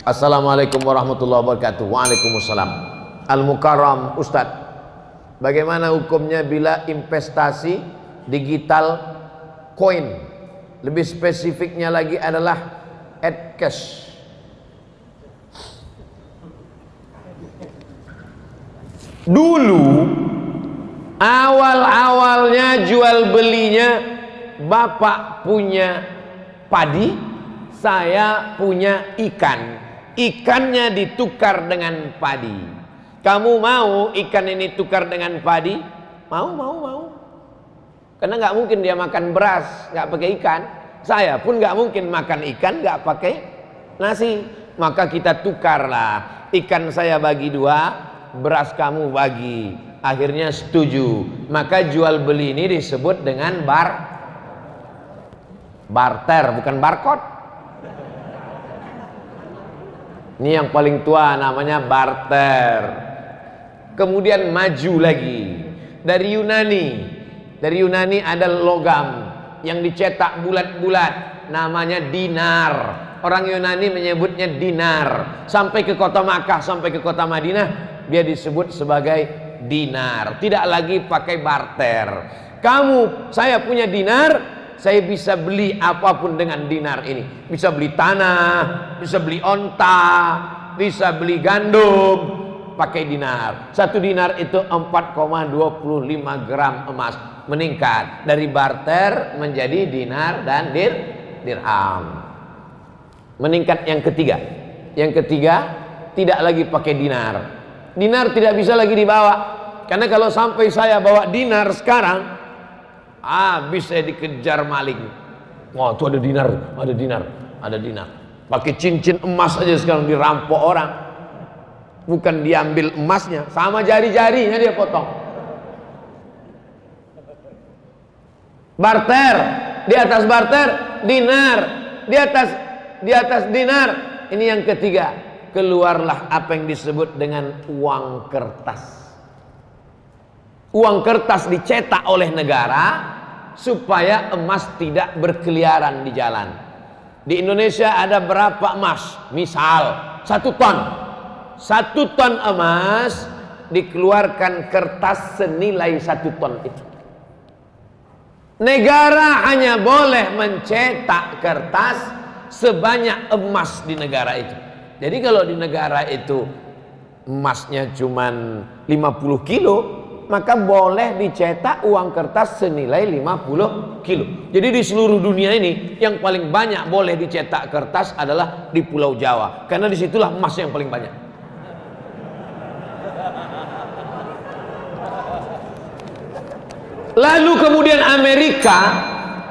Assalamualaikum warahmatullahi wabarakatuh. Waalaikumsalam. Al-Mukarram Ustadz, bagaimana hukumnya bila investasi digital koin? Lebih spesifiknya lagi adalah cash. Dulu awal-awalnya jual belinya, bapak punya padi, saya punya ikan. Ikannya ditukar dengan padi. Kamu mau ikan ini tukar dengan padi? Mau. Karena nggak mungkin dia makan beras nggak pakai ikan. Saya pun nggak mungkin makan ikan nggak pakai nasi. Maka kita tukarlah. Ikan saya bagi 2, beras kamu bagi. Akhirnya setuju. Maka jual beli ini disebut dengan barter, bukan barcode. Ini yang paling tua, namanya barter. Kemudian maju lagi dari Yunani ada logam yang dicetak bulat-bulat, namanya dinar. Orang Yunani menyebutnya dinar. Sampai ke kota Makkah, sampai ke kota Madinah, dia disebut sebagai dinar. Tidak lagi pakai barter. Saya punya dinar, saya bisa beli apapun dengan dinar ini. Bisa beli tanah, bisa beli onta, bisa beli gandum pakai dinar. 1 dinar itu 4,25 gram emas. Meningkat dari barter menjadi dinar dan dirham. Meningkat yang ketiga. Yang ketiga, tidak lagi pakai dinar. Dinar tidak bisa lagi dibawa. Karena kalau sampai saya bawa dinar sekarang, habis saya dikejar maling. Wah, itu ada dinar. Pakai cincin emas aja sekarang dirampok orang. Bukan diambil emasnya, sama jari-jarinya dia potong. Barter, di atas barter dinar, di atas dinar. Ini yang ketiga, keluarlah apa yang disebut dengan uang kertas. Uang kertas dicetak oleh negara supaya emas tidak berkeliaran di jalan. Di Indonesia ada berapa emas? Misal 1 ton. 1 ton emas dikeluarkan kertas senilai 1 ton itu. Negara hanya boleh mencetak kertas sebanyak emas di negara itu. Jadi kalau di negara itu emasnya cuman 50 kilo, maka boleh dicetak uang kertas senilai 50 kilo. Jadi di seluruh dunia ini yang paling banyak boleh dicetak kertas adalah di Pulau Jawa. Karena disitulah emas yang paling banyak. Lalu kemudian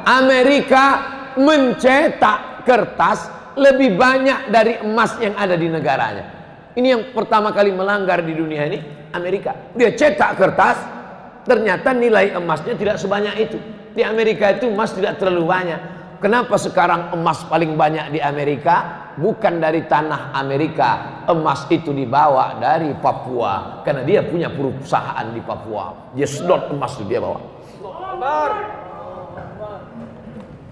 Amerika mencetak kertas lebih banyak dari emas yang ada di negaranya. Ini yang pertama kali melanggar di dunia ini, Amerika. Dia cetak kertas, ternyata nilai emasnya tidak sebanyak itu. Di Amerika itu emas tidak terlalu banyak. Kenapa sekarang emas paling banyak di Amerika? Bukan dari tanah Amerika. Emas itu dibawa dari Papua. Karena dia punya perusahaan di Papua. Dia sedot emas itu dia bawa.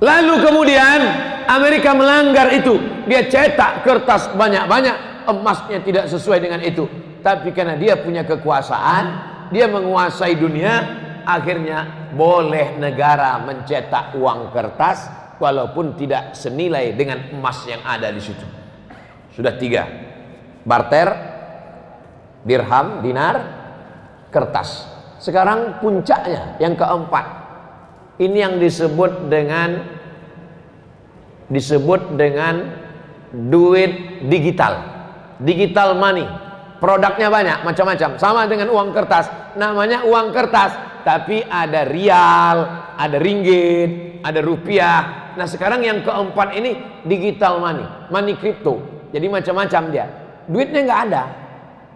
Lalu kemudian Amerika melanggar itu. Dia cetak kertas banyak-banyak, emasnya tidak sesuai dengan itu. Tapi karena dia punya kekuasaan, dia menguasai dunia, akhirnya boleh negara mencetak uang kertas walaupun tidak senilai dengan emas yang ada di situ. Sudah 3. Barter, dirham, dinar, kertas. Sekarang puncaknya yang keempat. Ini yang disebut dengan duit digital. Digital money. Produknya banyak, macam-macam. Sama dengan uang kertas. Namanya uang kertas, tapi ada rial, ada ringgit, ada rupiah. Nah sekarang yang keempat ini digital money, money crypto. Jadi macam-macam dia. Duitnya nggak ada.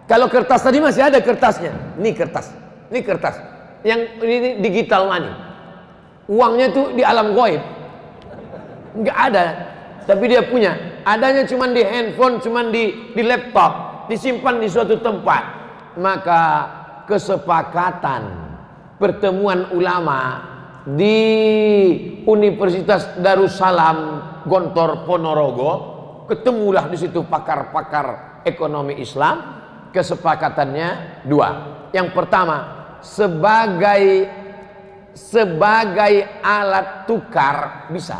Kalau kertas tadi masih ada kertasnya. Ini kertas. Yang ini digital money. Uangnya tuh di alam gaib. Nggak ada. Tapi dia punya. Adanya cuma di handphone, cuma di laptop. Disimpan di suatu tempat. Maka kesepakatan pertemuan ulama di Universitas Darussalam Gontor Ponorogo Ketemulah di situ pakar-pakar ekonomi Islam. Kesepakatannya dua. Yang pertama, sebagai alat tukar bisa.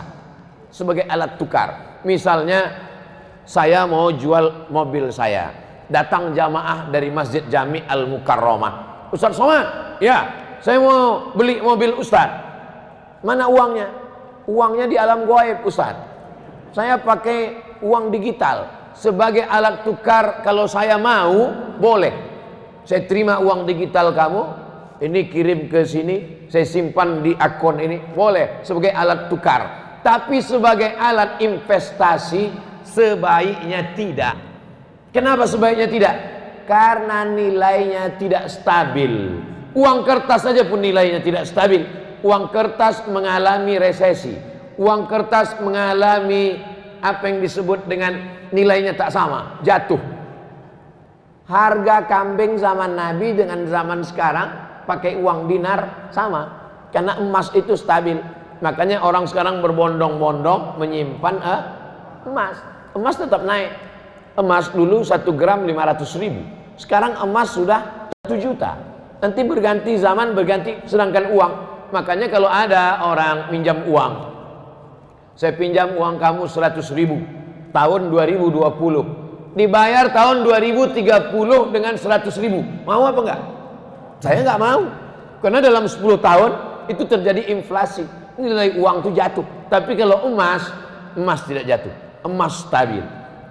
Sebagai alat tukar. Misalnya saya mau jual mobil saya. Datang jamaah dari Masjid Jami Al-Mukarramah. Ustaz Somad, ya, saya mau beli mobil Ustaz. Mana uangnya? Uangnya di alam gaib Ustaz. Saya pakai uang digital. Sebagai alat tukar, kalau saya mau, boleh. Saya terima uang digital kamu, ini kirim ke sini, saya simpan di akun ini, boleh. Sebagai alat tukar. Tapi sebagai alat investasi, sebaiknya tidak. Kenapa sebaiknya tidak? Karena nilainya tidak stabil. Uang kertas saja pun nilainya tidak stabil. Uang kertas mengalami resesi. Uang kertas mengalami apa yang disebut dengan nilainya tak sama, jatuh. Harga kambing zaman Nabi dengan zaman sekarang pakai uang dinar sama, karena emas itu stabil. Makanya orang sekarang berbondong-bondong menyimpan emas. Emas tetap naik. Emas dulu 1 gram 500.000, sekarang emas sudah 1 juta. Nanti berganti zaman, berganti. Sedangkan uang, makanya kalau ada orang minjam uang, saya pinjam uang kamu 100.000 tahun 2020, dibayar tahun 2030 dengan 100.000, mau apa enggak? Saya enggak mau, karena dalam 10 tahun itu terjadi inflasi, nilai uang itu jatuh. Tapi kalau emas tidak jatuh, emas stabil.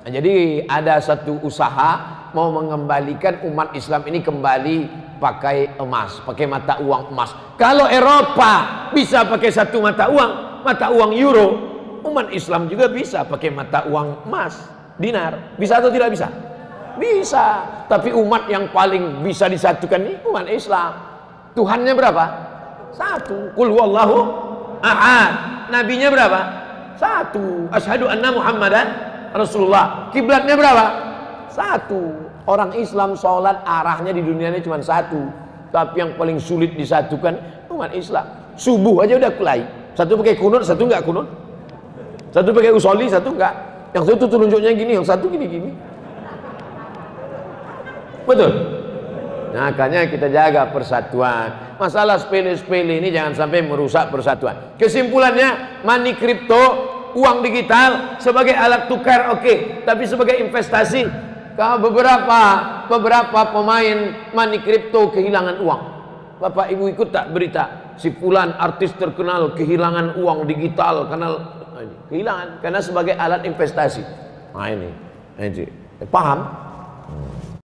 Nah, jadi ada satu usaha mau mengembalikan umat Islam ini kembali pakai emas, pakai mata uang emas. Kalau Eropa bisa pakai satu mata uang euro, umat Islam juga bisa pakai mata uang emas, dinar. Bisa atau tidak bisa? Bisa. Tapi umat yang paling bisa disatukan ini umat Islam. Tuhannya berapa? 1. Qul huwallahu ahad. Nabinya berapa? 1. Asyhadu anna Muhammadan Rasulullah. Kiblatnya berapa? 1. Orang Islam sholat arahnya di dunia ini cuma 1. Tapi yang paling sulit disatukan umat Islam. Subuh aja udah kulai. Satu pakai kunut, satu enggak kunut. Satu pakai usolli, satu enggak. Yang satu telunjuknya gini, yang satu gini-gini. Betul? Nah, makanya kita jaga persatuan. Masalah sepele-sepele ini jangan sampai merusak persatuan. Kesimpulannya, money crypto, uang digital sebagai alat tukar oke. Tapi sebagai investasi, beberapa pemain money crypto kehilangan uang. Bapak Ibu ikut tak berita? Si fulan artis terkenal kehilangan uang digital karena kehilangan karena sebagai alat investasi. Nah ini paham?